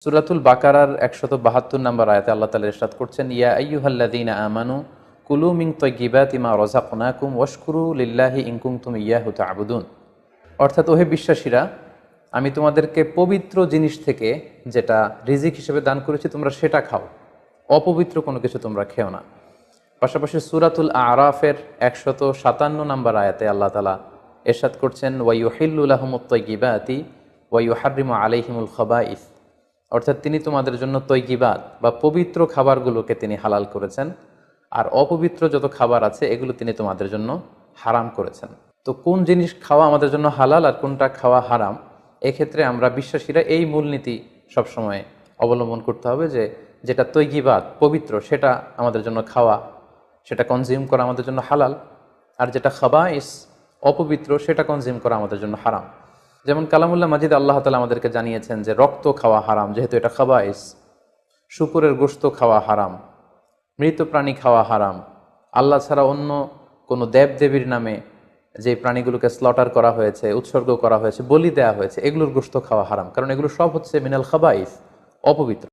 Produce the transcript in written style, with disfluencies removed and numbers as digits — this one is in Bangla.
সূরাতুল বাকারার ১৭২ নম্বর আয়াতে আল্লাহ তাআলা ইরশাদ করছেন, ইয়া আইয়ুহাল্লাযীনা আমানু কুলু মিন তাইয়্যিবাতি মা রাযাকনাকুম ওয়াশকুরু লিল্লাহি ইন কুনতুম ইয়্যাহু তা'বুদুন। অর্থাৎ ওহে বিশ্বাসীরা, আমি তোমাদেরকে পবিত্র জিনিস থেকে যেটা রিজিক হিসেবে দান করেছি তোমরা সেটা খাও, অপবিত্র কোনো কিছু তোমরা খেও না। পাশাপাশি সূরাতুল আরাফের ১৫৭ নম্বর আয়াতে আল্লাহ তাআলা ইরশাদ করছেন, ওয়া ইউহিল্লু লাহুমুত তাইয়্যিবাতি ওয়া ইউহাররিমু আলাইহিমুল খাবাইস। অর্থাৎ তিনি তোমাদের জন্য তৈয়িবাত বা পবিত্র খাবারগুলোকে তিনি হালাল করেছেন, আর অপবিত্র যত খাবার আছে এগুলো তিনি তোমাদের জন্য হারাম করেছেন। তো কোন জিনিস খাওয়া আমাদের জন্য হালাল আর কোনটা খাওয়া হারাম, এক্ষেত্রে আমরা বিশ্বাসীরা এই মূলনীতি সবসময় অবলম্বন করতে হবে যে যেটা তৈয়িবাত পবিত্র সেটা আমাদের জন্য খাওয়া, সেটা কনজিউম করা আমাদের জন্য হালাল, আর যেটা খাবাইস অপবিত্র সেটা কনজিউম করা আমাদের জন্য হারাম। যেমন কালামুল্লাহ মাজিদ আল্লাহ তাআলা আমাদেরকে জানিয়েছেন যে রক্ত খাওয়া হারাম, যেহেতু এটা খাবাইস। শূকরের গোশত খাওয়া হারাম, মৃত প্রাণী খাওয়া হারাম, আল্লাহ ছাড়া অন্য কোনো দেবদেবীর নামে যে প্রাণীগুলোকে স্লটার করা হয়েছে, উৎসর্গ করা হয়েছে, বলি দেওয়া হয়েছে, এগুলোর গোশত খাওয়া হারাম, কারণ এগুলো সব হচ্ছে মিনাল খাবাইস, অপবিত্র।